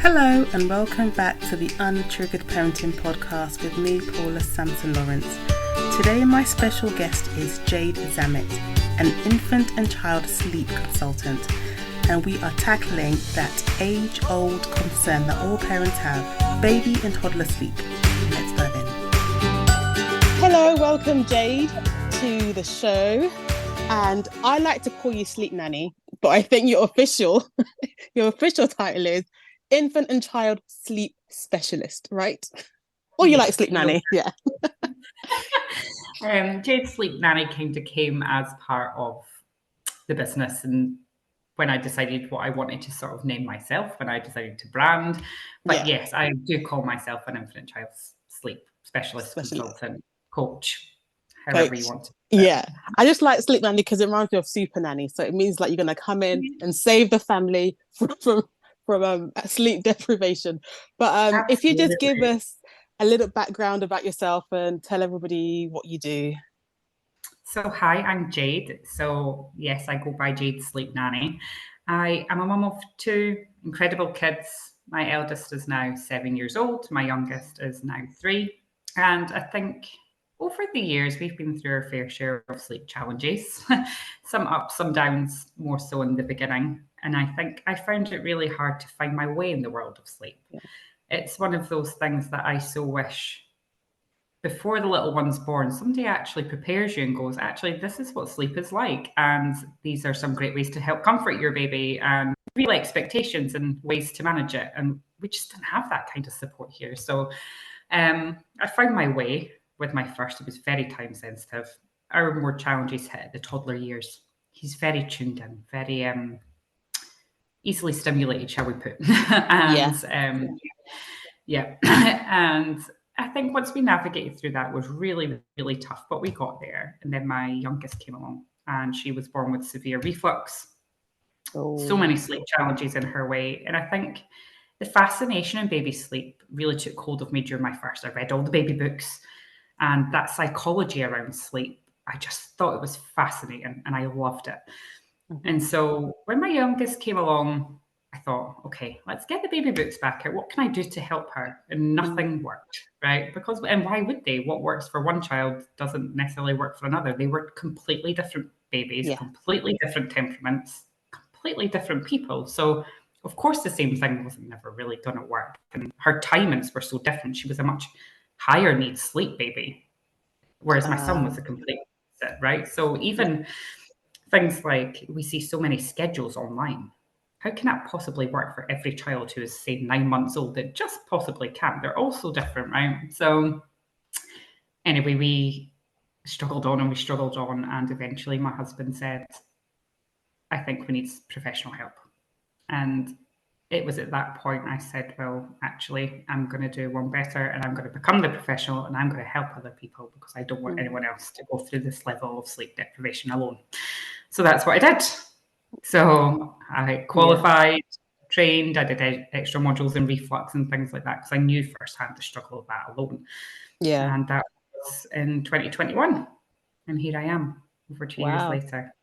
Hello and welcome back to the Untriggered Parenting Podcast with me, Paula Sampson Lawrence. Today my special guest is Jade Zammit, an infant and child sleep consultant, and we are tackling that age-old concern that all parents have, baby and toddler sleep. Let's dive in. Hello, welcome Jade to the show, and I like to call you Sleep Nanny, but I think your official title is Infant and Child Sleep Specialist, right? Or you like Sleep Nanny, yeah. Jade Sleep Nanny came as part of the business, and when I decided what I wanted to sort of name myself, when I decided to brand. But yes, I do call myself an infant and child sleep specialist. Consultant, coach, however you want to. Yeah, I just like Sleep Nanny because it reminds me of Super Nanny. So it means like you're going to come in and save the family from sleep deprivation. But if you just give us a little background about yourself and tell everybody what you do. So hi, I'm Jade. So yes, I go by Jade Sleep Nanny. I am a mum of two incredible kids. My eldest is now 7 years old. My youngest is now 3. And I think over the years, we've been through our fair share of sleep challenges, some ups, some downs, more so in the beginning. And I think I found it really hard to find my way in the world of sleep. Yeah. It's one of those things that I so wish before the little one's born, somebody actually prepares you and goes, actually, this is what sleep is like. And these are some great ways to help comfort your baby and real expectations and ways to manage it. And we just didn't have that kind of support here. So I found my way with my first. It was very time sensitive. Our more challenges hit the toddler years. He's very tuned in, very easily stimulated, shall we put. And and I think once we navigated through that was really, really tough, but we got there. And then my youngest came along and she was born with severe reflux. So many sleep challenges in her way. And I think the fascination in baby sleep really took hold of me during my first. I read all the baby books and that psychology around sleep. I just thought it was fascinating and I loved it. Mm-hmm. And so when my youngest came along, I thought, okay, let's get the baby books back out. What can I do to help her? And nothing worked, right? And why would they? What works for one child doesn't necessarily work for another. They were completely different babies, completely different temperaments, completely different people. So of course the same thing wasn't never really going to work. And her timings were so different. She was a much higher need sleep baby, whereas my son was a complete opposite, right? So even things like we see so many schedules online. How can that possibly work for every child who is, say, 9 months old? It just possibly can't. They're all so different, right? So anyway, we struggled on and eventually my husband said, I think we need professional help. And it was at that point I said, well, actually, I'm going to do one better and I'm going to become the professional and I'm going to help other people because I don't want anyone else to go through this level of sleep deprivation alone. So that's what I did. So I qualified, trained, I did extra modules in reflux and things like that because I knew firsthand the struggle of that alone. Yeah. And that was in 2021. And here I am over 2 years later.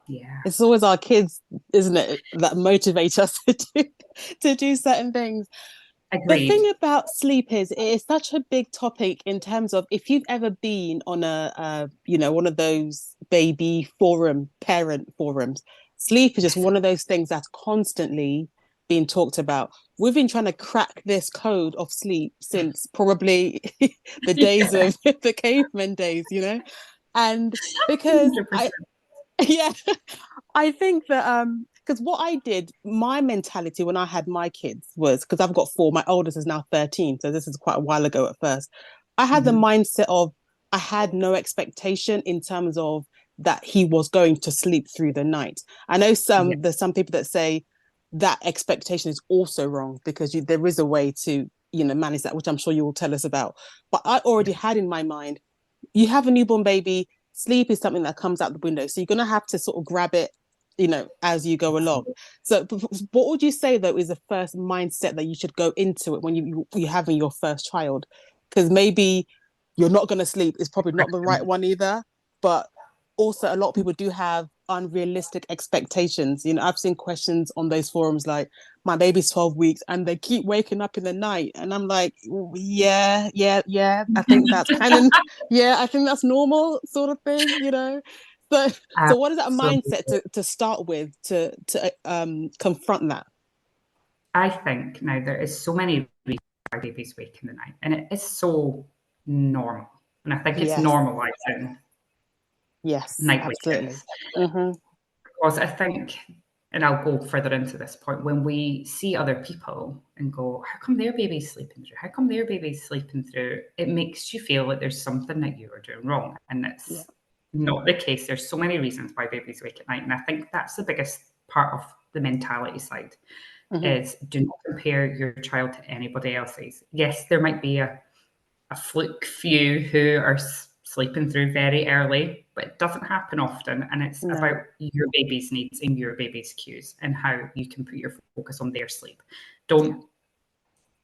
Yeah. It's always our kids, isn't it, that motivate us to do certain things. Agreed. The thing about sleep is it is such a big topic in terms of if you've ever been on one of those baby parent forums, sleep is just one of those things that's constantly being talked about. We've been trying to crack this code of sleep since probably the days of the caveman days, and because I think that because what I did, my mentality when I had my kids was, because I've got 4, my oldest is now 13, so this is quite a while ago at first. I had the mindset of I had no expectation in terms of that he was going to sleep through the night. I know there's some people that say that expectation is also wrong because there is a way to manage that, which I'm sure you will tell us about. But I already had in my mind, you have a newborn baby, sleep is something that comes out the window, so you're going to have to sort of grab it as you go along. So what would you say though is the first mindset that you should go into it when you're having your first child? Because maybe you're not going to sleep is probably not the right one either, but also a lot of people do have unrealistic expectations. You know, I've seen questions on those forums like, my baby's 12 weeks and they keep waking up in the night. And I'm like, yeah. I think that's kind of, yeah, I think that's normal sort of thing, you know? So, so what is that mindset to start with to confront that? I think now there is so many reasons why babies wake in the night, and it is so normal. And I think it's Yes. normalizing Yes, night absolutely. wakes. Mm-hmm. Because I think, and I'll go further into this point, when we see other people and go, how come their baby's sleeping through? How come their baby's sleeping through? It makes you feel like there's something that you are doing wrong. And Yeah. it's not the case. There's so many reasons why babies wake at night. And I think that's the biggest part of the mentality side Mm-hmm. is do not compare your child to anybody else's. Yes, there might be a fluke few who are sleeping through very early, but it doesn't happen often. And it's No. about your baby's needs and your baby's cues and how you can put your focus on their sleep. Don't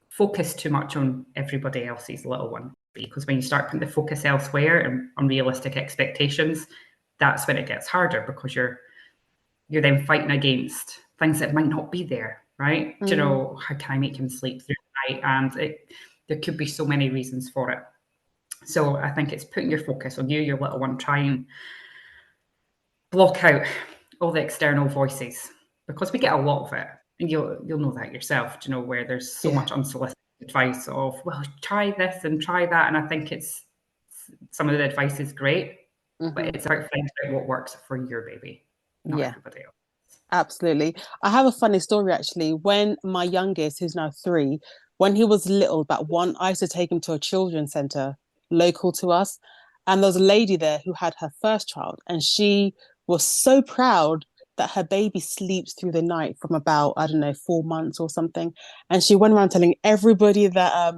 focus too much on everybody else's little one, because when you start putting the focus elsewhere and unrealistic expectations, that's when it gets harder, because you're then fighting against things that might not be there, right? Do you know, how can I make him sleep through the night? And there could be so many reasons for it. So I think it's putting your focus on you, your little one. Try and block out all the external voices, because we get a lot of it, and you'll know that yourself. Do you know, where there's so Yeah. much unsolicited advice of, well, try this and try that, and I think it's some of the advice is great, but Mm-hmm. it's about finding out what works for your baby, not Yeah. everybody else. Absolutely. I have a funny story actually. When my youngest, who's now 3, when he was little, about 1, I used to take him to a children's center local to us. And there was a lady there who had her first child, and she was so proud that her baby sleeps through the night from about, I don't know, 4 months or something. And she went around telling everybody that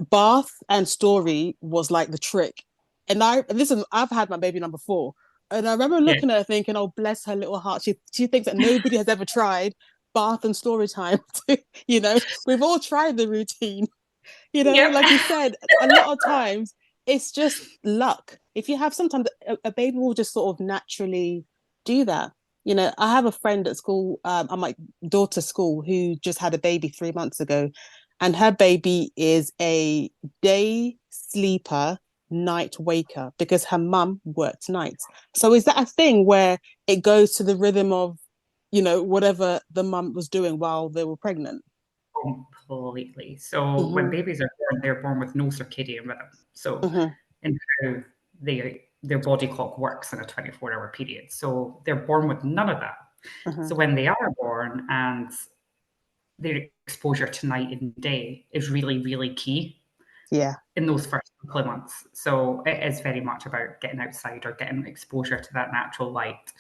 bath and story was like the trick. And I've had my baby number 4. And I remember Yeah. looking at her thinking, oh, bless her little heart. She thinks that nobody has ever tried bath and story time. You know, we've all tried the routine. You know, Yep. like you said, a lot of times it's just luck. If you have sometimes a baby will just sort of naturally do that. You know, I have a friend at school, at my daughter's school, who just had a baby 3 months ago, and her baby is a day sleeper, night waker because her mum worked nights. So is that a thing where it goes to the rhythm of, you know, whatever the mum was doing while they were pregnant? Completely. So when Mm-hmm. babies are born, they're born with no circadian rhythm. So Mm-hmm. in how their body clock works in a 24-hour period. So they're born with none of that. Mm-hmm. So when they are born, and their exposure to night and day is really, really key Yeah. in those first couple of months. So it is very much about getting outside or getting exposure to that natural light,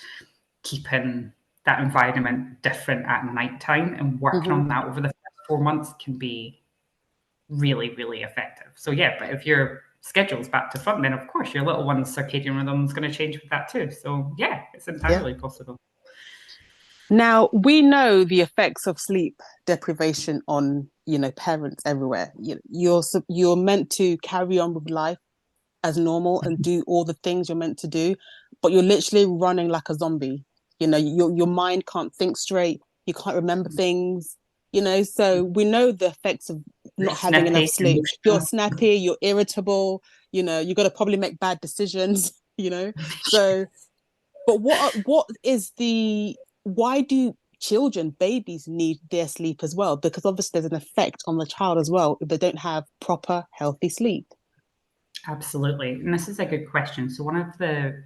keeping that environment different at night time, and working Mm-hmm. on that over the first 4 months can be really, really effective. So yeah, but if your schedule's back to front, then of course your little one's circadian rhythm is going to change with that too. So yeah, it's Yeah. entirely possible. Now we know the effects of sleep deprivation on, you know, parents everywhere. You're meant to carry on with life as normal and do all the things you're meant to do, but you're literally running like a zombie. You know, your mind can't think straight. You can't remember things. You know, so we know the effects of You're not having enough snippy, sleep. You're emotional. snappy. You're irritable. You know, you got to probably make bad decisions. You know, so but what is the why do children, babies need their sleep as well? Because obviously there's an effect on the child as well if they don't have proper healthy sleep. Absolutely. And this is a good question. So one of the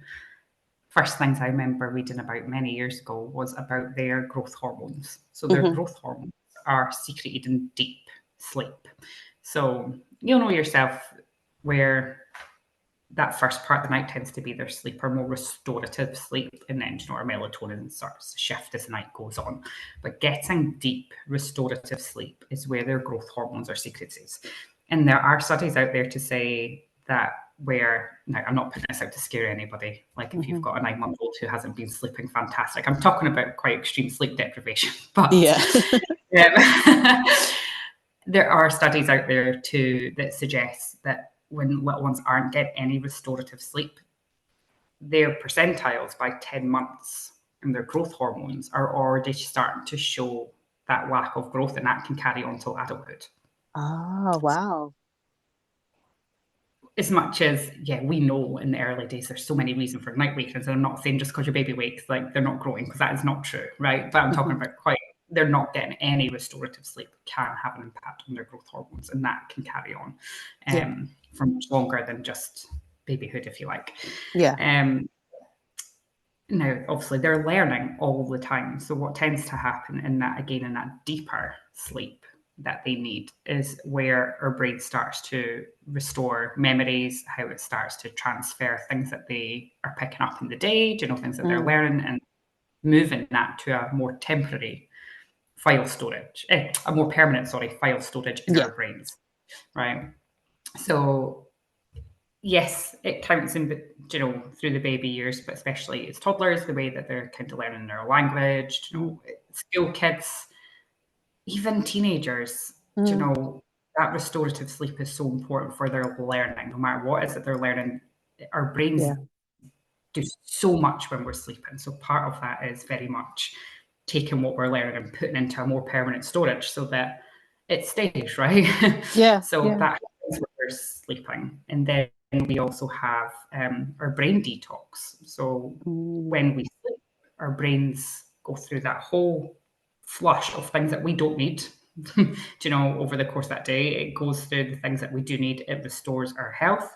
first things I remember reading about many years ago was about their growth hormones. So their Mm-hmm. growth hormones are secreted in deep sleep. So you'll know yourself where that first part of the night tends to be their sleep or more restorative sleep, and then our melatonin starts to shift as the night goes on. But getting deep restorative sleep is where their growth hormones are secreted. And there are studies out there to say that where now I'm not putting this out to scare anybody, like if you've Mm-hmm. got a 9-month-old who hasn't been sleeping fantastic, I'm talking about quite extreme sleep deprivation, but Yeah. there are studies out there too that suggest that when little ones aren't getting any restorative sleep, their percentiles by 10 months and their growth hormones are already starting to show that lack of growth, and that can carry on till adulthood. Oh, wow. As much as, yeah, we know in the early days there's so many reasons for night wakings, and I'm not saying just because your baby wakes, like they're not growing, because that is not true, right? But I'm talking about they're not getting any restorative sleep can have an impact on their growth hormones, and that can carry on for much longer than just babyhood, if you like. Yeah. Now, obviously, they're learning all the time. So what tends to happen in that deeper sleep that they need is where our brain starts to restore memories, how it starts to transfer things that they are picking up in the day, things that they're learning, and moving that to a more temporary file storage, a more permanent, file storage in our brains, right? So yes, it counts in, through the baby years, but especially as toddlers, the way that they're kind of learning their language, school kids, even teenagers, that restorative sleep is so important for their learning. No matter what it is that they're learning, our brains do so much when we're sleeping. So part of that is very much taking what we're learning and putting into a more permanent storage so that it stays, right? So that happens when we're sleeping. And then we also have our brain detox. So when we sleep, our brains go through that whole flush of things that we don't need. Over the course of that day, it goes through the things that we do need. It restores our health.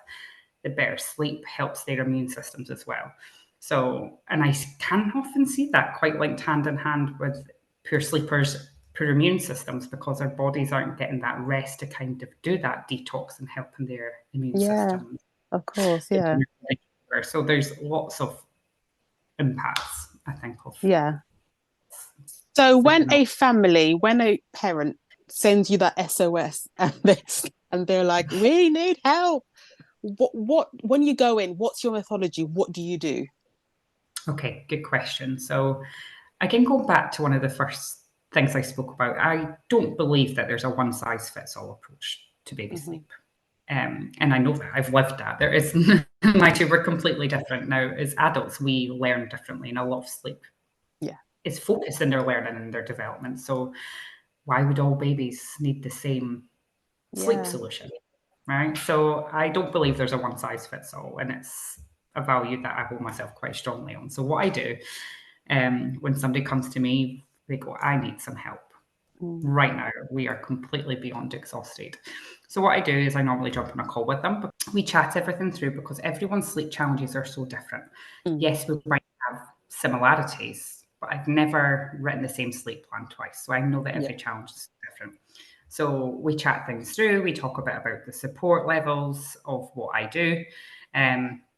The better sleep helps their immune systems as well. So, and I can often see that quite linked hand in hand with poor sleepers, poor immune systems, because our bodies aren't getting that rest to kind of do that detox and helping their immune system. Of course, yeah. So there's lots of impacts, I think, of. Yeah. So when a parent sends you that SOS and they're like, we need help. What when you go in, what's your methodology? What do you do? Okay, good question. So again, going back to one of the first things I spoke about, I don't believe that there's a one size fits all approach to baby sleep. And I know that I've lived that. There is my two were completely different. Now, as adults, we learn differently, and a lot of sleep is focused in their learning and their development. So why would all babies need the same sleep solution? Right. So I don't believe there's a one size fits all, and it's a value that I hold myself quite strongly on. So what I do when somebody comes to me, they go, I need some help. Right now, we are completely beyond exhausted. So what I do is I normally jump on a call with them. We chat everything through because everyone's sleep challenges are so different. Yes, we might have similarities, but I've never written the same sleep plan twice. So I know that every challenge is different. So we chat things through. We talk a bit about the support levels of what I do,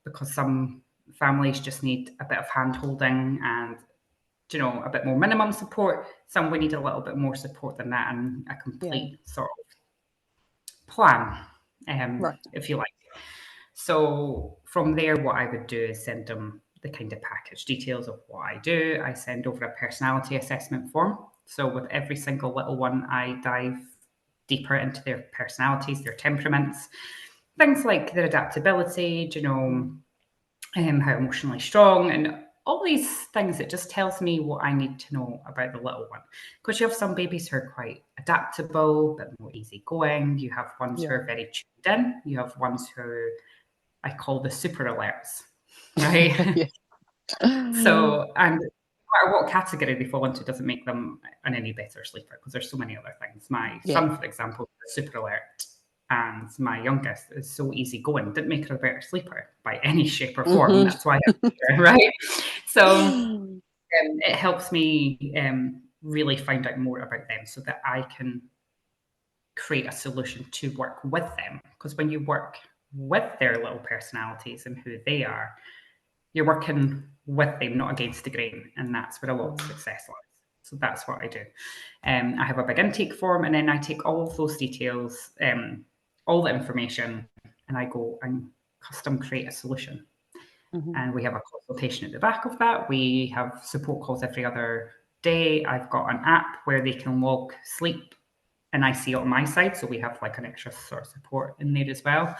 because some families just need a bit of hand holding and a bit more minimum support. Some we need a little bit more support than that, and a complete sort of plan, if you like. So from there, what I would do is send them the kind of package details of what I do. I send over a personality assessment form. So with every single little one, I dive deeper into their personalities, their temperaments, things like their adaptability, how emotionally strong, and all these things. It just tells me what I need to know about the little one. Because you have some babies who are quite adaptable, a bit more easygoing. You have ones who are very tuned in. You have ones who I call the super alerts, right? So, and no matter what category they fall into doesn't make them an any better sleeper, because there's so many other things. My son, for example, is a super alert, and my youngest is so easygoing. Didn't make her a better sleeper by any shape or form. That's why I'm here, right? So it helps me really find out more about them so that I can create a solution to work with them. Because when you work with their little personalities and who they are, you're working with them, not against the grain. And that's where a lot of success lies. So that's what I do. I have a big intake form, and then I take all of those details, all the information, and I go and custom create a solution. And we have a consultation at the back of that. We have support calls every other day. I've got an app where they can log sleep, and I see it on my side. So we have like an extra sort of support in there as well.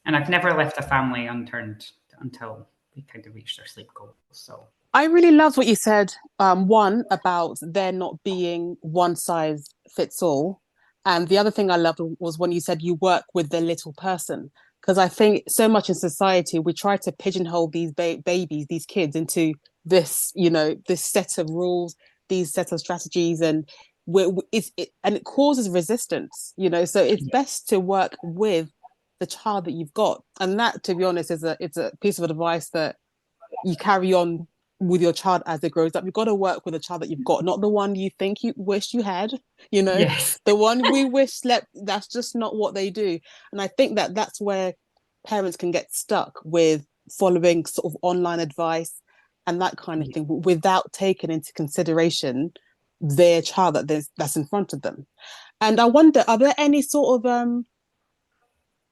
And I've never left a family unturned until they kind of reach their sleep goals. So I really loved what you said. One, about there not being one size fits all. And the other thing I loved was when you said you work with the little person. Because I think so much in society, we try to pigeonhole these babies, these kids into this, this set of rules, these set of strategies. And and it causes resistance, so it's best to work with the child that you've got. And that, to be honest, it's a piece of advice that you carry on with your child as it grows up. You've got to work with the child that you've got, not the one you think you wish you had, yes, the one we wish slept. That's just not what they do. And I think that that's where parents can get stuck with following sort of online advice and that kind of thing without taking into consideration their child that's in front of them. And I wonder, are there any sort of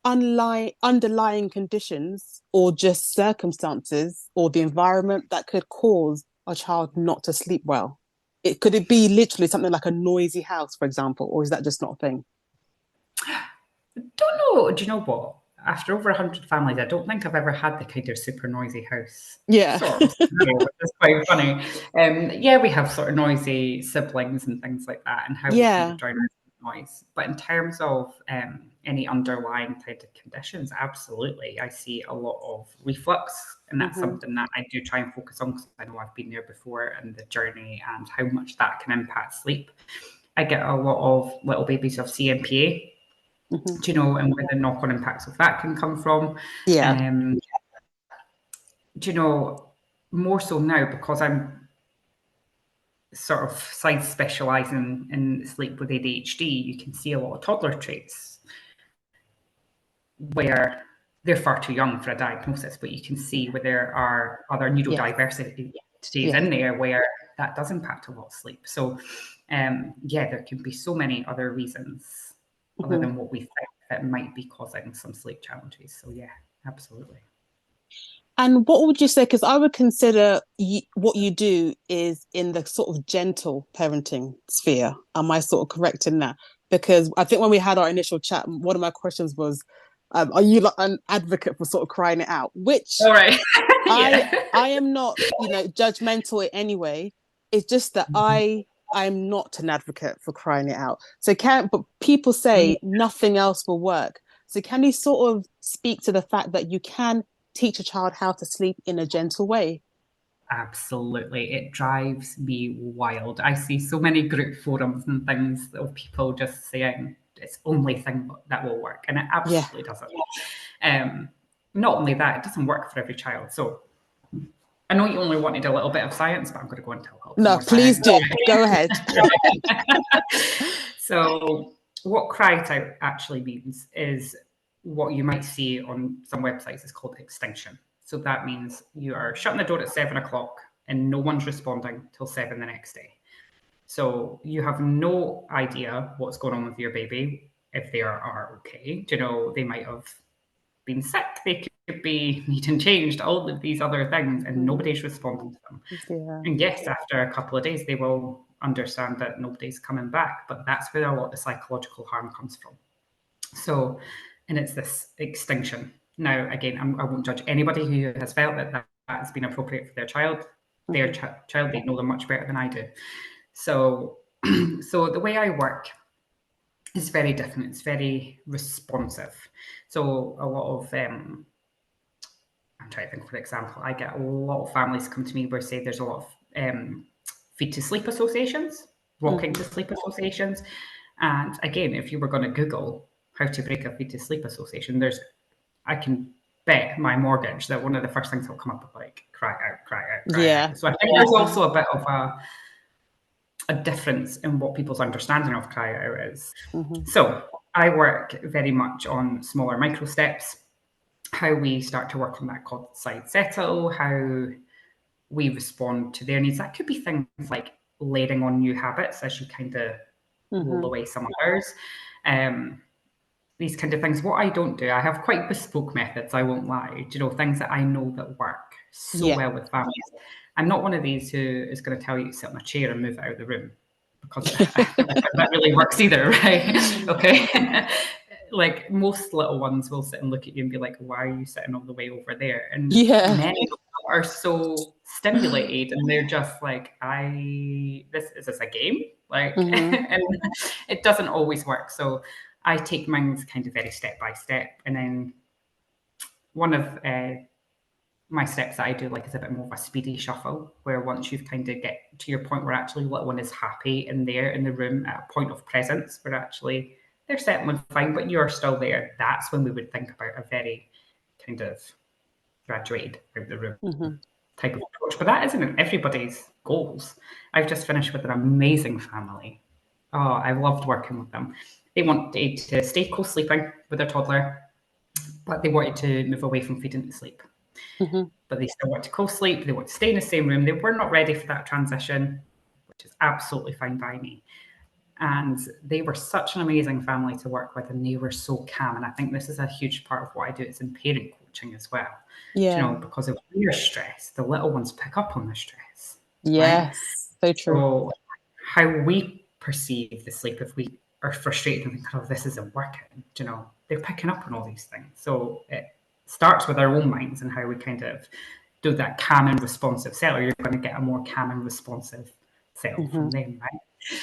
underlying conditions or just circumstances or the environment that could cause a child not to sleep well? Could it be literally something like a noisy house, for example, or is that just not a thing? Don't know. Do you know what? After over 100 families, I don't think I've ever had the kind of super noisy house Yeah. sort of scenario, which is quite funny. Yeah, we have sort of noisy siblings and things like that, and how we kind Yeah. of drown out noise. But in terms of any underlying kind of conditions, absolutely. I see a lot of reflux, and that's something that I do try and focus on because I know I've been there before and the journey and how much that can impact sleep. I get a lot of little babies of CMPA. Do you know, and where the knock-on impacts of that can come from. Yeah. Do you know, more so now because I'm sort of side specialising in sleep with ADHD, you can see a lot of toddler traits where they're far too young for a diagnosis, but you can see where there are other neurodiversities in there where that does impact a lot of sleep. So, there can be so many other reasons other than what we think that might be causing some sleep challenges. So, yeah, absolutely. And what would you say? Because I would consider what you do is in the sort of gentle parenting sphere. Am I sort of correct in that? Because I think when we had our initial chat, one of my questions was, are you like an advocate for sort of crying it out? Which all right. I am not, judgmental in any way. It's just that I'm not an advocate for crying it out. But people say nothing else will work. So can you sort of speak to the fact that you can teach a child how to sleep in a gentle way? Absolutely. It drives me wild. I see so many group forums and things of people just saying it's the only thing that will work. And it absolutely doesn't. Not only that, it doesn't work for every child. So I know you only wanted a little bit of science, but I'm going to go into a little bit more Please science. do. Go ahead. So what cry it out actually means is what you might see on some websites is called extinction. So that means you are shutting the door at 7 o'clock and no one's responding till 7 the next day. So you have no idea what's going on with your baby, if they are okay. You know, they might have been sick, they could be needing changed, all of these other things, and nobody's responding to them. Yeah. And yes, after a couple of days, they will understand that nobody's coming back, but that's where a lot of psychological harm comes from. So, and it's this extinction. Now, again, I won't judge anybody who has felt that has been appropriate for their child. Their child, they know them much better than I do. So, so the way I work is very different. It's very responsive. So a lot of, I'm trying to think, for example, I get a lot of families come to me where say there's a lot of feed to sleep associations, rocking to sleep associations. And again, if you were going to Google how to break a feed to sleep association, I can bet my mortgage that one of the first things that will come up is like cry out, cry out, cry out. So I think there's also a bit of a difference in what people's understanding of cry out is. So I work very much on smaller micro steps, how we start to work on that called side settle, how we respond to their needs. That could be things like layering on new habits as you kind of roll away some others. These kind of things. What I don't do, I have quite bespoke methods, I won't lie. You know, things that I know that work so well with families. I'm not one of these who is going to tell you to sit in a chair and move out of the room, because that really works either, right? Okay. like most little ones will sit and look at you and be like, why are you sitting all the way over there? And Yeah. many of them are so stimulated and they're just like, is this a game? Like, and it doesn't always work. So I take mine kind of very step by step. And then one of my steps that I do like is a bit more of a speedy shuffle, where once you've kind of get to your point where actually little one is happy in there in the room at a point of presence, where actually they're settling fine, but you're still there. That's when we would think about a very kind of graduated out the room type of approach. But that isn't everybody's goals. I've just finished with an amazing family. Oh, I loved working with them. They wanted to stay co-sleeping with their toddler, but they wanted to move away from feeding to sleep. But they still want to co-sleep. They want to stay in the same room. They were not ready for that transition, which is absolutely fine by me. And they were such an amazing family to work with, and they were so calm. And I think this is a huge part of what I do. It's in parent coaching as well. Yeah. You know, because if we're stressed, the little ones pick up on the stress. Yes. Right? So true. So how we perceive the sleep, if we are frustrated and think, oh, this isn't working, you know, they're picking up on all these things. So it starts with our own minds and how we kind of do that calm and responsive cell, or you're going to get a more calm and responsive cell from them, right?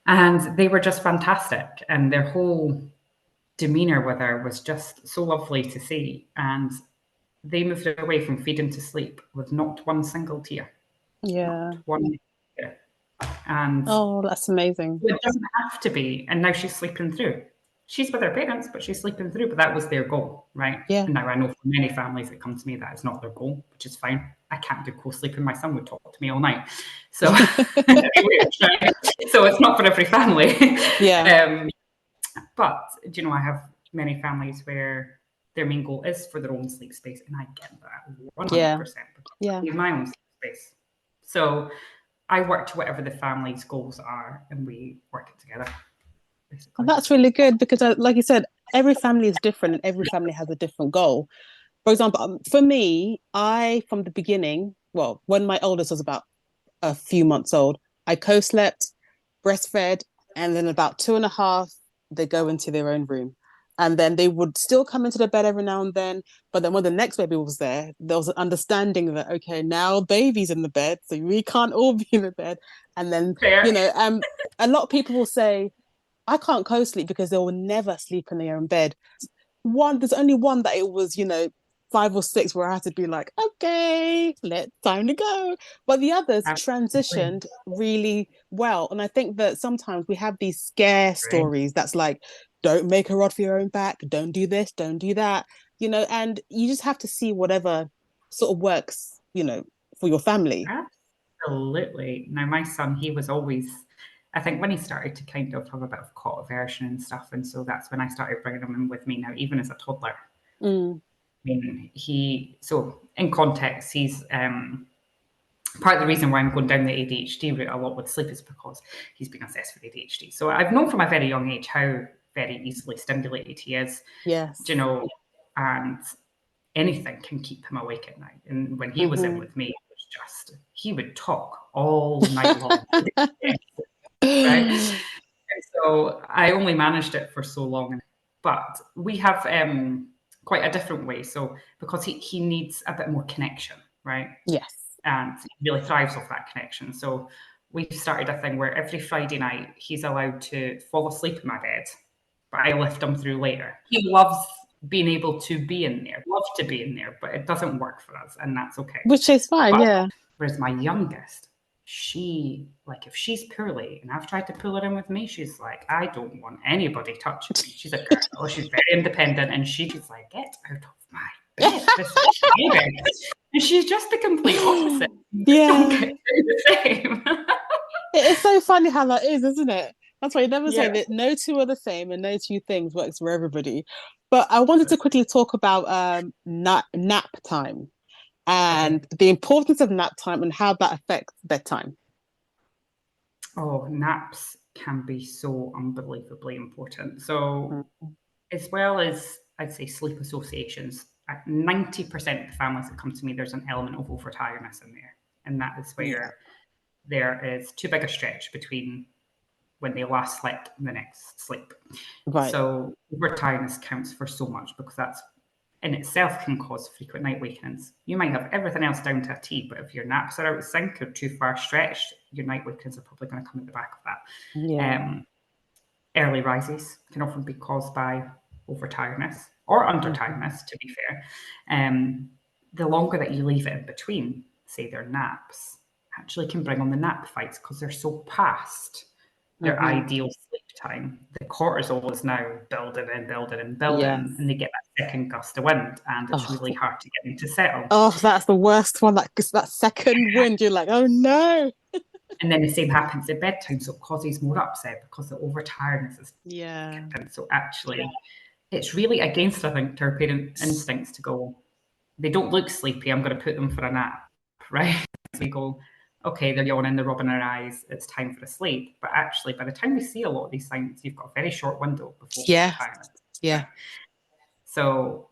And they were just fantastic. And their whole demeanor with her was just so lovely to see. And they moved away from feeding to sleep with not one single tear. Yeah. Not one tear. And oh, that's amazing. it doesn't have to be. And now she's sleeping through. She's with her parents, but she's sleeping through. But that was their goal, right? Yeah. And now I know from many families that come to me that is not their goal, which is fine. I can't do co-sleeping. My son would talk to me all night. So, anyway, so it's not for every family. Yeah. But, you know, I have many families where their main goal is for their own sleep space. And I get that 100%. Yeah. I need my own sleep space. So I work to whatever the family's goals are and we work it together. And that's really good because, like you said, every family is different and every family has a different goal. For example, for me, from the beginning, well, when my oldest was about a few months old, I co-slept, breastfed, and then about 2.5, they go into their own room. And then they would still come into the bed every now and then. But then when the next baby was there was an understanding that, okay, now baby's in the bed, so we can't all be in the bed. And then, Fair. A lot of people will say, I can't co-sleep because they will never sleep in their own bed. There's only one that it was, 5 or 6 where I had to be like, okay, time to go. But the others transitioned really well. And I think that sometimes we have these scare stories that's like, don't make a rod for your own back, don't do this, don't do that, and you just have to see whatever sort of works, for your family. Absolutely. Now, my son, he was always, I think when he started to kind of have a bit of cot aversion and stuff, and so that's when I started bringing him in with me now, even as a toddler. I mean, so in context, he's part of the reason why I'm going down the ADHD route a lot with sleep is because he's been assessed with ADHD. So I've known from a very young age how very easily stimulated he is. Yes. And anything can keep him awake at night. And when he was in with me, it was just, he would talk all night long. Right? And so I only managed it for so long. But we have quite a different way. So because he needs a bit more connection, right? Yes. And he really thrives off that connection. So we've started a thing where every Friday night he's allowed to fall asleep in my bed, but I lift him through later. He loves being able to be in there, loves to be in there, but it doesn't work for us, and that's okay. Which is fine, yeah. Whereas my youngest, if she's poorly and I've tried to pull her in with me, she's like, I don't want anybody touching me. She's a girl, she's very independent, and she's like, get out of my bed. This is scary. And she's just the complete opposite. Yeah. The same. It's so funny how that is, isn't it? That's why you never say that no two are the same and no two things works for everybody. But I wanted to quickly talk about nap time and the importance of nap time and how that affects bedtime. Oh, naps can be so unbelievably important. So, as well as I'd say sleep associations, 90% of the families that come to me, there's an element of overtiredness in there. And that is where there is too big a stretch between when they last slept in the next sleep. Right. So overtiredness counts for so much, because that's in itself can cause frequent night wakings. You might have everything else down to a T, but if your naps are out of sync or too far stretched, your night wakings are probably going to come at the back of that. Yeah. Early rises can often be caused by overtiredness or undertiredness, to be fair. The longer that you leave it in between, say their naps, actually can bring on the nap fights, because they're so past their ideal sleep time. The cortisol is now building and building and building, and they get that second gust of wind, and it's really hard to get them to settle. Oh, that's the worst one. That second wind, you're like, oh no. And then the same happens at bedtime, so it causes more upset because the overtiredness is so actually it's really against, I think, our parent instincts to go, they don't look sleepy, I'm going to put them for a nap, right? So we go, okay, they're yawning, they're rubbing their eyes, it's time for a sleep. But actually, by the time we see a lot of these signs, you've got a very short window before overtiredness. Yeah. So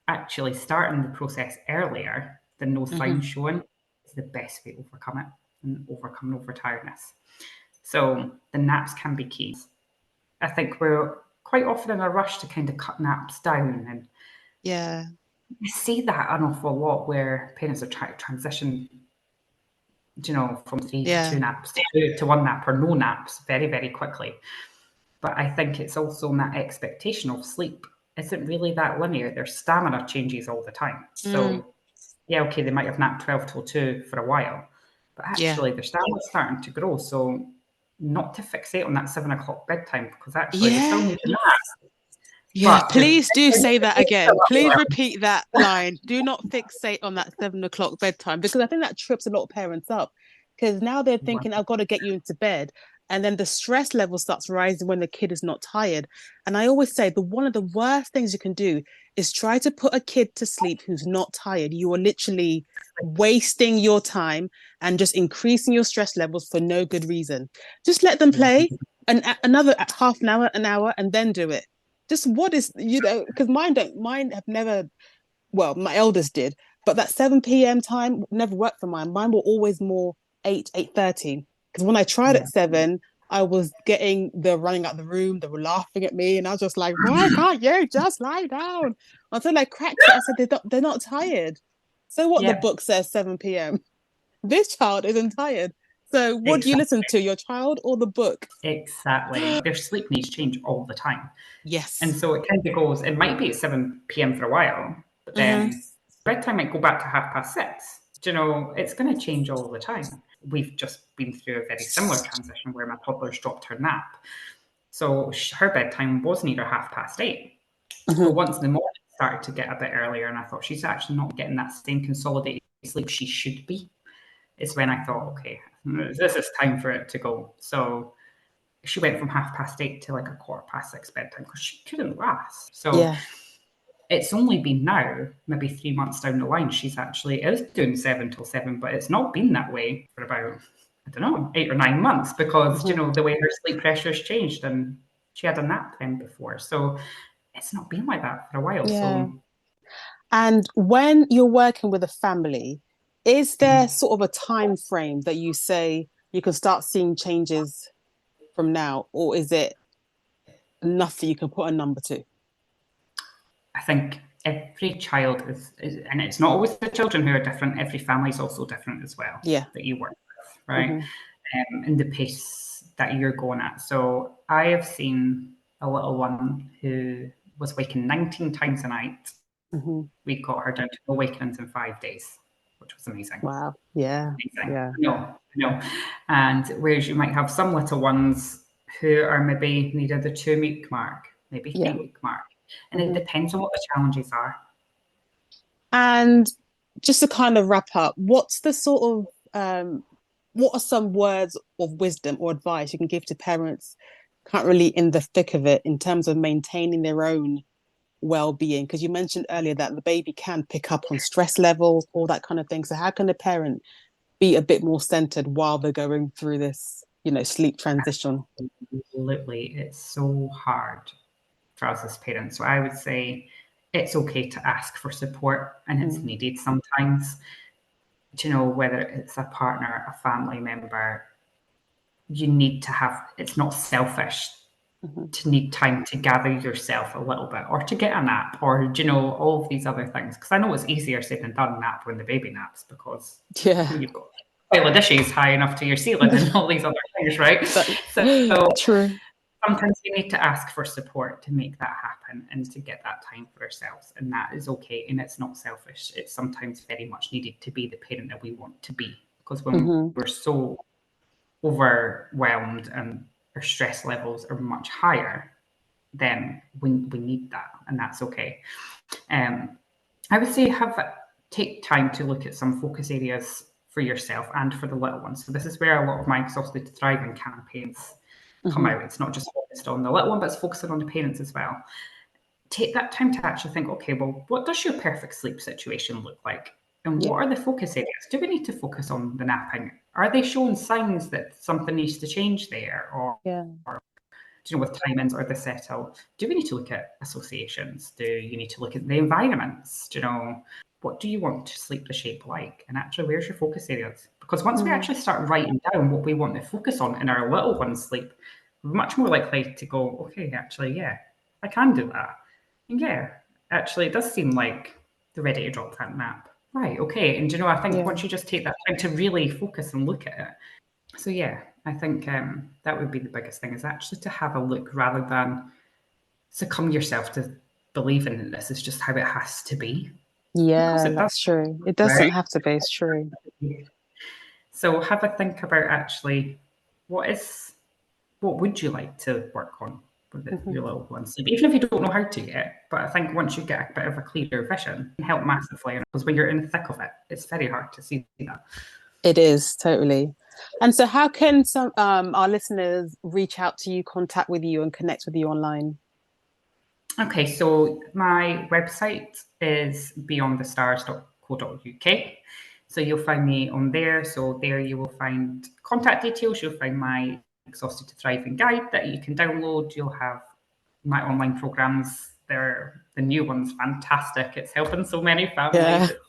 actually starting the process earlier than no signs showing is the best way to overcome it and overcome overtiredness. So the naps can be key. I think we're quite often in a rush to kind of cut naps down, and I see that an awful lot where parents are trying to transition, from 3 to 2 naps to 1 nap or no naps very, very quickly. But I think it's also in that expectation of sleep isn't really that linear. Their stamina changes all the time. So yeah, okay, they might have napped 12 till 2 for a while, but actually their stamina's starting to grow. So not to fixate on that 7 o'clock bedtime, because actually they still need to nap. Yeah, please do say that again. Please repeat that line. Do not fixate on that 7 o'clock bedtime, because I think that trips a lot of parents up, because now they're thinking, I've got to get you into bed. And then the stress level starts rising when the kid is not tired. And I always say one of the worst things you can do is try to put a kid to sleep who's not tired. You are literally wasting your time and just increasing your stress levels for no good reason. Just let them play another half an hour, and then do it. Just what is, because mine have never, well, my eldest did, but that 7 p.m. time never worked for mine. Mine were always more 8:30. Because when I tried at 7, I was getting the running out the room, they were laughing at me, and I was just like, why can't you just lie down? Until I cracked it, I said, they're not tired. So what, the book says 7 p.m. This child isn't tired. So what do you listen to, your child or the book? Exactly. Their sleep needs change all the time. Yes. And so it kind of goes, it might be at 7 p.m. for a while, but then bedtime might go back to 6:30. It's going to change all the time. We've just been through a very similar transition where my toddler's dropped her nap. So her bedtime was near 8:30. But once the morning started to get a bit earlier, and I thought she's actually not getting that same consolidated sleep she should be, is when I thought, okay, this is time for it to go. So she went from 8:30 to like 6:15 bedtime because she couldn't last. So it's only been now, maybe 3 months down the line, she's actually is doing 7 till 7, but it's not been that way for about, 8 or 9 months, because, the way her sleep pressure has changed, and she had a nap then before. So it's not been like that for a while. So. And when you're working with a family, is there sort of a time frame that you say you can start seeing changes from now, or is it nothing you can put a number to? I think every child is, and it's not always the children who are different, every family is also different as well, that you work with, right? And the pace that you're going at. So I have seen a little one who was waking 19 times a night. We got her down to no awakenings in 5 days, which was amazing. Wow. Yeah. Amazing. No. And whereas you might have some little ones who are maybe near the 2-week mark, maybe 3-week mark. And it depends on what the challenges are. And just to kind of wrap up, what's the sort of, what are some words of wisdom or advice you can give to parents currently in the thick of it in terms of maintaining their own well-being? Because you mentioned earlier that the baby can pick up on stress levels, all that kind of thing. So how can the parent be a bit more centered while they're going through this, sleep transition? Absolutely. It's so hard for us as parents. So I would say it's okay to ask for support, and it's needed sometimes. Whether it's a partner, a family member, you need to have, it's not selfish to need time to gather yourself a little bit, or to get a nap, or, you know, all of these other things. Because I know it's easier said than done, nap when the baby naps, because you've got a pile of dishes high enough to your ceiling and all these other things, right? So true. Sometimes we need to ask for support to make that happen and to get that time for ourselves. And that is okay. And it's not selfish. It's sometimes very much needed to be the parent that we want to be. Because when we're so overwhelmed and our stress levels are much higher, then we need that. And that's okay. I would say take time to look at some focus areas for yourself and for the little ones. So this is where a lot of my Exhausted to Thriving campaigns come out. It's not just focused on the little one, but it's focusing on the parents as well. Take that time to actually think, okay, well, what does your perfect sleep situation look like? And what are the focus areas? Do we need to focus on the napping? Are they showing signs that something needs to change there? Or you know, with timings or the settle, do we need to look at associations? Do you need to look at the environments? Do you know, what do you want to sleep the shape like? And actually, where's your focus areas? Because once we actually start writing down what we want to focus on in our little one's sleep, we're much more likely to go, okay, actually, yeah, I can do that. And yeah, actually, it does seem like they're ready to drop that nap. Right, okay. And you know, I think once you just take that time to really focus and look at it. So yeah, I think that would be the biggest thing, is actually to have a look rather than succumb yourself to believing that this is just how it has to be. Yeah, that's true. It doesn't have to be. It's true. So have a think about actually what would you like to work on with your little one's sleep, even if you don't know how to yet. But I think once you get a bit of a clearer vision, it can help massively, because when you're in the thick of it, it's very hard to see that. It is, totally. And so how can some our listeners reach out to you, contact with you, and connect with you online? Okay, so my website is beyondthestars.co.uk. So you'll find me on there. So there you will find contact details. You'll find my Exhausted to Thriving guide that you can download. You'll have my online programs. They're the new one's fantastic. It's helping so many families. It's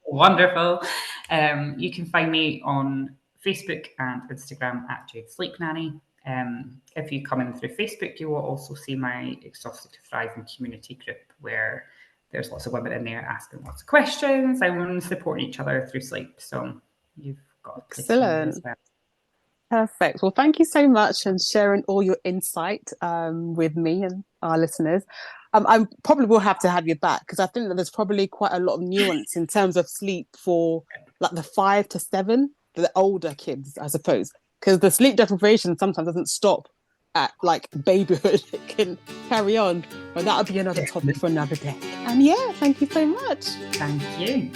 wonderful. You can find me on Facebook and Instagram at Jade Sleep Nanny. If you come in through Facebook, you will also see my Exhausted to Thriving community group, where there's lots of women in there asking lots of questions and supporting each other through sleep. So you've got a place as well. Perfect. Well, thank you so much and sharing all your insight with me and our listeners. I probably will have to have you back, because I think that there's probably quite a lot of nuance in terms of sleep for like the 5 to 7, the older kids, I suppose, because the sleep deprivation sometimes doesn't stop at like babyhood. It can carry on, but that'll be another topic for another day. And yeah, thank you so much. Thank you.